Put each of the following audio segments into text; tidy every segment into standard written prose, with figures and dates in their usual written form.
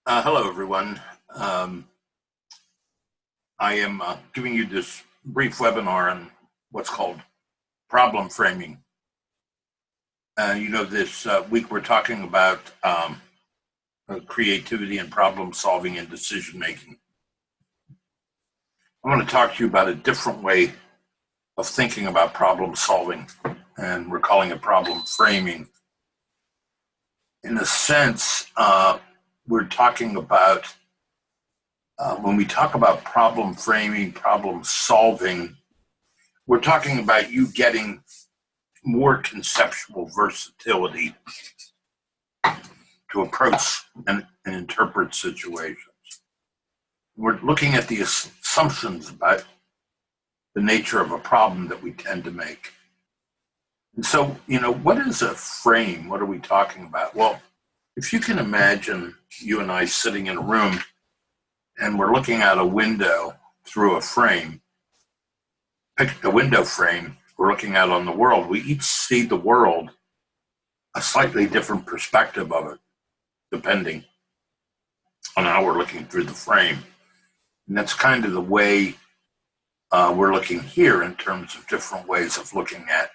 Hello, everyone. I am giving you this brief webinar on what's called problem framing. This week we're talking about creativity and problem solving and decision making. I want to talk to you about a different way of thinking about problem solving, and we're calling it problem framing. In a sense, we're talking about when we talk about problem framing, problem solving, we're talking about you getting more conceptual versatility to approach and interpret situations. We're looking at the assumptions about the nature of a problem that we tend to make. And so, what is a frame? What are we talking about? Well, if you can imagine you and I sitting in a room and we're looking out a window through a frame, pick a window frame, we're looking out on the world, we each see the world a slightly different perspective of it, depending on how we're looking through the frame. And that's kind of the way we're looking here in terms of different ways of looking at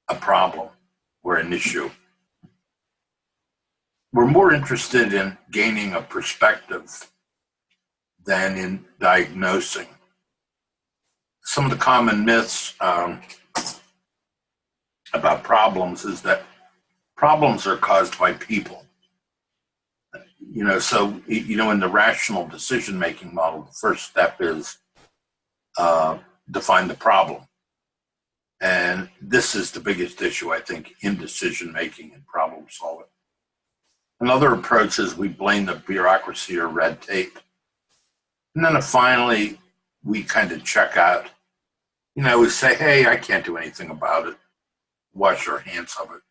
a problem or an issue. We're more interested in gaining a perspective than in diagnosing. Some of the common myths about problems is that problems are caused by people. In the rational decision-making model, the first step is define the problem. And this is the biggest issue, I think, in decision-making and problem solving. Another approach is we blame the bureaucracy or red tape. And then finally, we kind of check out. We say, hey, I can't do anything about it. Wash our hands of it.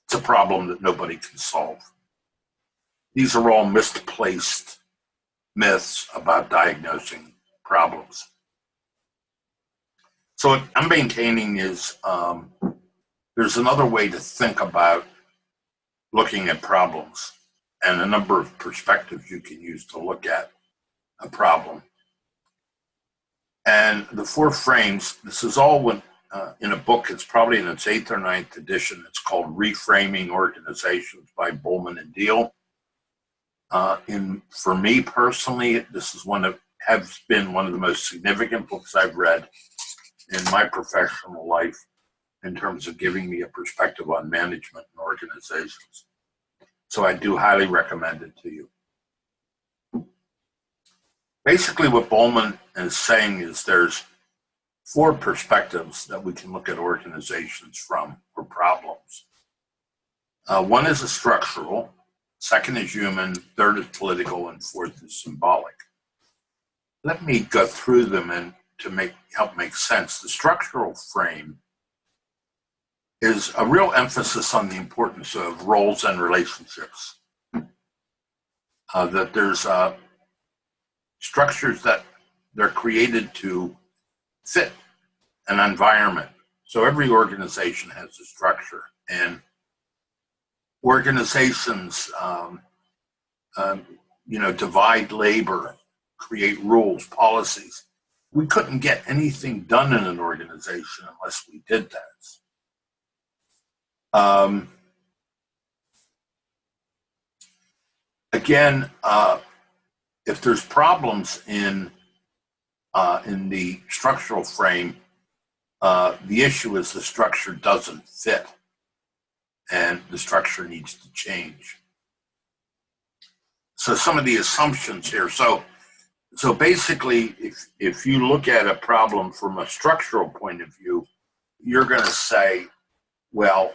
It's a problem that nobody can solve. These are all misplaced myths about diagnosing problems. So what I'm maintaining is there's another way to think about looking at problems and a number of perspectives you can use to look at a problem. And the four frames, this is all in a book, it's probably in its 8th or 9th edition. It's called Reframing Organizations by Bowman and Deal. For me personally, this is has been one of the most significant books I've read in my professional life in terms of giving me a perspective on management and organizations. So I do highly recommend it to you. Basically, what Bowman is saying is there's 4 perspectives that we can look at organizations from or problems. One is a structural, second is human, third is political, and fourth is symbolic. Let me go through them and to help make sense. The structural frame is a real emphasis on the importance of roles and relationships. That there's structures that they're created to fit an environment. So every organization has a structure, and organizations, divide labor, create rules, policies. We couldn't get anything done in an organization unless we did that. Again, if there's problems in the structural frame, the issue is the structure doesn't fit, and the structure needs to change. So some of the assumptions here. So basically, if you look at a problem from a structural point of view, you're going to say, well,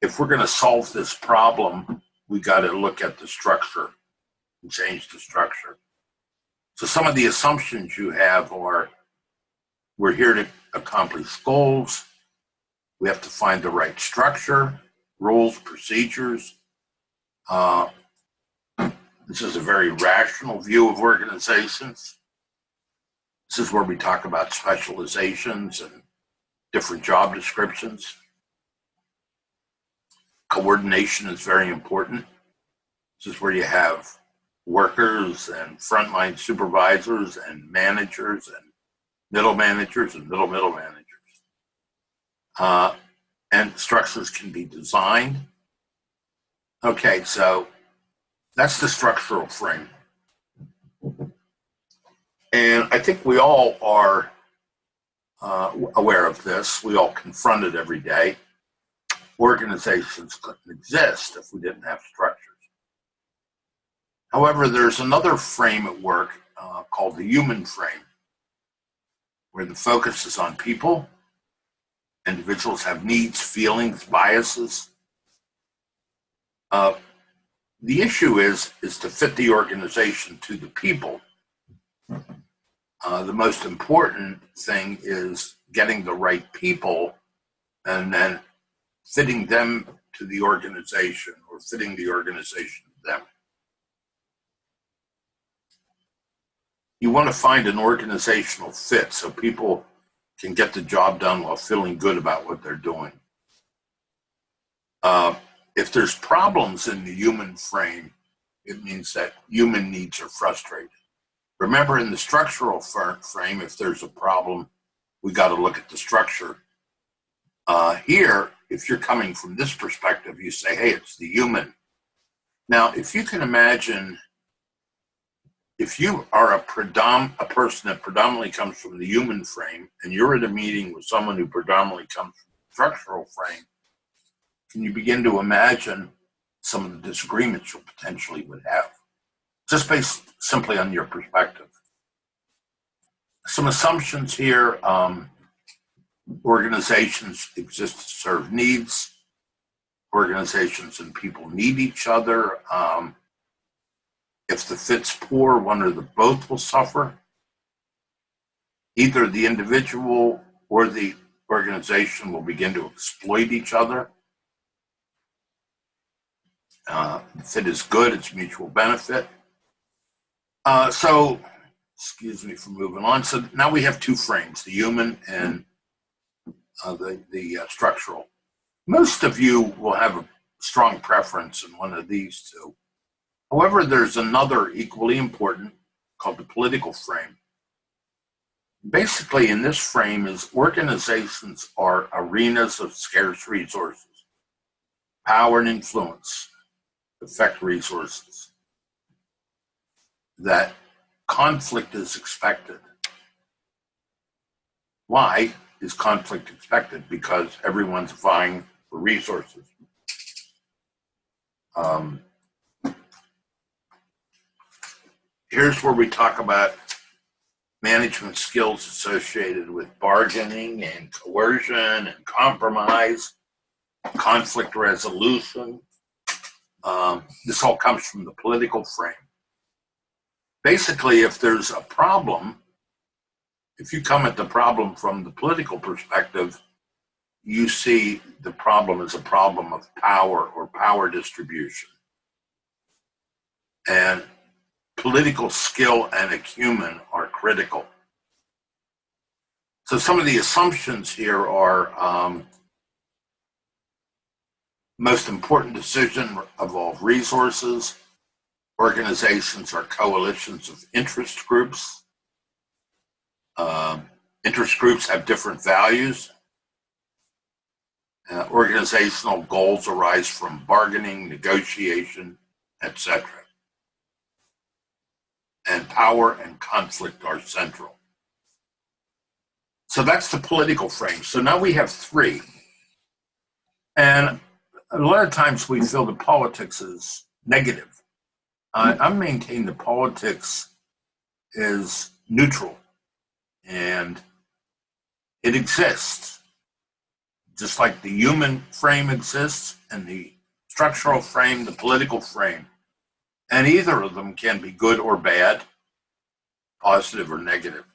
if we're going to solve this problem, we got to look at the structure and change the structure. So some of the assumptions you have are, we're here to accomplish goals. We have to find the right structure, rules, procedures. This is a very rational view of organizations. This is where we talk about specializations and different job descriptions. Coordination is very important. This is where you have workers and frontline supervisors and managers and middle managers and middle managers. And structures can be designed. Okay, so that's the structural frame. And I think we all are aware of this. We all confront it every day. Organizations couldn't exist if we didn't have structures. However, there's another frame at work called the human frame, where the focus is on people. Individuals have needs, feelings, biases. The issue is to fit the organization to the people. The most important thing is getting the right people and then fitting them to the organization or fitting the organization to them. You want to find an organizational fit so people can get the job done while feeling good about what they're doing. If there's problems in the human frame, it means that human needs are frustrated. Remember, in the structural frame, if there's a problem, we got to look at the structure. Here, if you're coming from this perspective, you say, hey, it's the human. Now, if you can imagine, if you are a person that predominantly comes from the human frame, and you're at a meeting with someone who predominantly comes from the structural frame, can you begin to imagine some of the disagreements you potentially would have, just based simply on your perspective? Some assumptions here. Organizations exist to serve needs. Organizations and people need each other. If the fit's poor, one or the both will suffer. Either the individual or the organization will begin to exploit each other. The fit is good, it's mutual benefit. So, excuse me for moving on. So now we have two frames, the human and the structural. Most of you will have a strong preference in one of these two. However, there's another equally important called the political frame. Basically, in this frame is organizations are arenas of scarce resources. Power and influence affect resources. That conflict is expected. Why is conflict expected? Because everyone's vying for resources. Here's where we talk about management skills associated with bargaining and coercion and compromise, conflict resolution. This all comes from the political frame. Basically, if there's a problem, if you come at the problem from the political perspective, you see the problem as a problem of power or power distribution. And political skill and acumen are critical. So some of the assumptions here are most important decision involve resources. Organizations are coalitions of interest groups. Interest groups have different values. Organizational goals arise from bargaining, negotiation, etc. And power and conflict are central. So that's the political frame. So now we have three. And a lot of times we feel that politics is negative. I maintain that politics is neutral and it exists. Just like the human frame exists and the structural frame, the political frame. And either of them can be good or bad, positive or negative.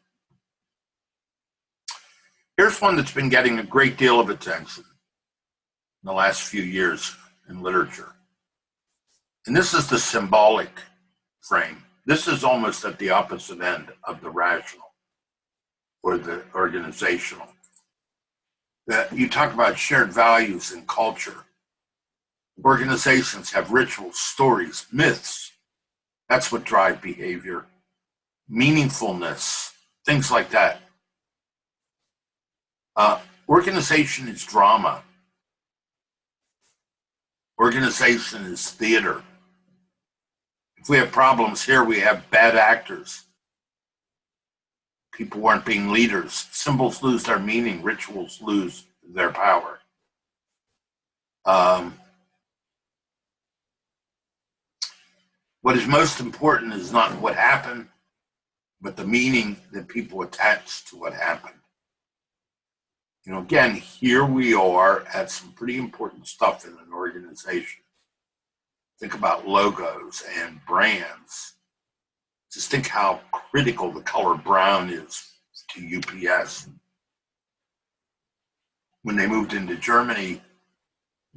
Here's one that's been getting a great deal of attention in the last few years in literature. And this is the symbolic frame. This is almost at the opposite end of the rational or the organizational. That you talk about shared values and culture. Organizations have rituals, stories, myths, That's what drives behavior. Meaningfulness, things like that. Organization is drama. Organization is theater. If we have problems here, we have bad actors. People weren't being leaders. Symbols lose their meaning. Rituals lose their power. What is most important is not what happened, but the meaning that people attach to what happened. You know, again, here we are at some pretty important stuff in an organization. Think about logos and brands. Just think how critical the color brown is to UPS. When they moved into Germany,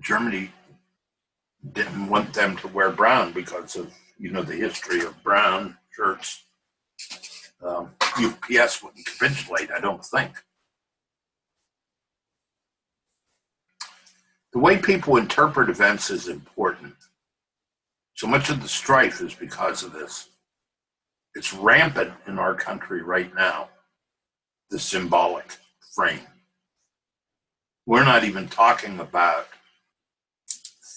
Germany didn't want them to wear brown because of, you know, the history of brown shirts. UPS wouldn't capitulate, I don't think. The way people interpret events is important. So much of the strife is because of this. It's rampant in our country right now, the symbolic frame. We're not even talking about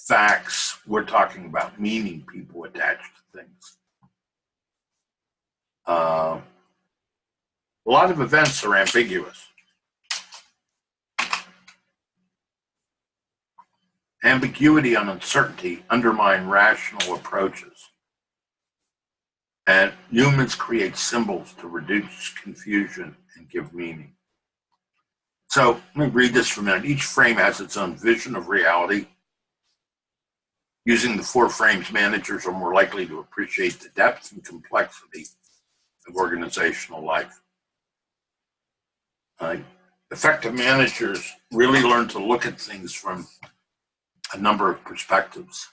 facts. We're talking about meaning people attach to things. A lot of events are ambiguous. Ambiguity and uncertainty undermine rational approaches. And humans create symbols to reduce confusion and give meaning. So let me read this for a minute. Each frame has its own vision of reality. Using the 4 frames, managers are more likely to appreciate the depth and complexity of organizational life. Effective managers really learn to look at things from a number of perspectives.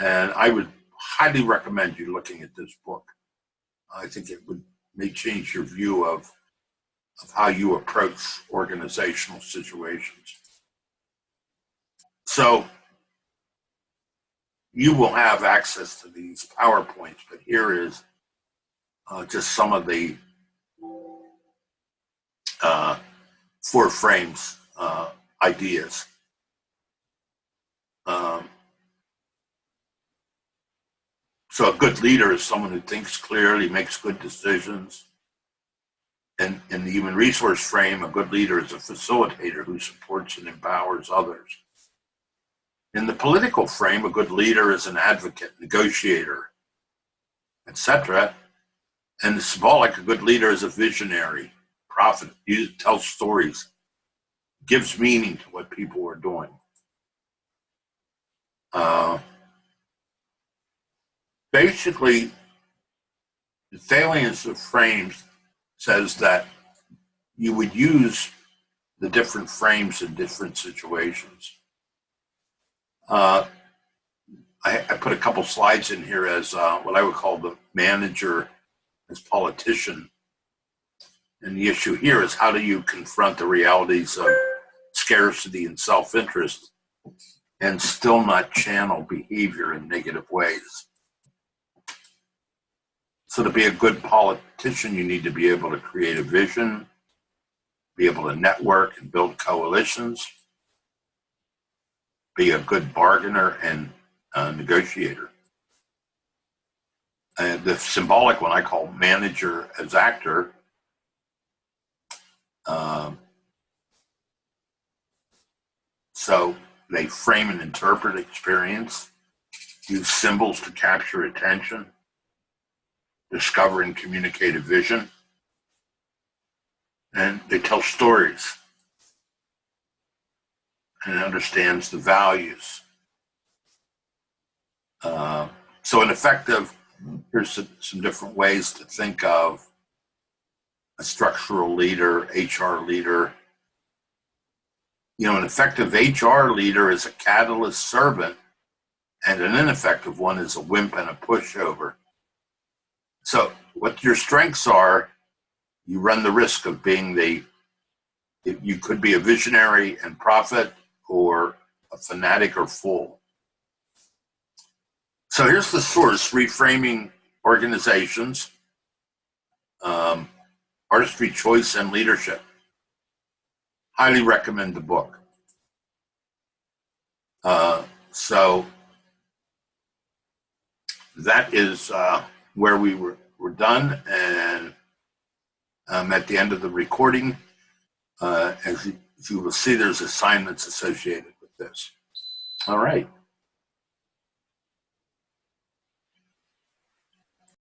And I would highly recommend you looking at this book. I think it may change your view of how you approach organizational situations. So you will have access to these PowerPoints, but here is just some of the 4 frames ideas. So a good leader is someone who thinks clearly, makes good decisions. And in the human resource frame, a good leader is a facilitator who supports and empowers others. In the political frame, a good leader is an advocate, negotiator, etc. And the symbolic, a good leader is a visionary, prophet, tells stories, gives meaning to what people are doing. Basically, the salience of frames says that you would use the different frames in different situations. I put a couple slides in here as what I would call the manager as politician. And the issue here is, how do you confront the realities of scarcity and self-interest and still not channel behavior in negative ways? So to be a good politician, you need to be able to create a vision, be able to network and build coalitions, be a good bargainer and negotiator. And the symbolic one I call manager as actor. So they frame and interpret experience, use symbols to capture attention, discover and communicate a vision, and they tell stories and understands the values. So an effective, here's some different ways to think of a structural leader, HR leader. You know, an effective HR leader is a catalyst servant, and an ineffective one is a wimp and a pushover. So what your strengths are, you run the risk of being you could be a visionary and prophet, or a fanatic or fool. So here's the source: Reframing Organizations, Artistry, Choice, and Leadership. Highly recommend the book. So that is where we're done, and I'm at the end of the recording. As you will see, there's assignments associated with this. All right.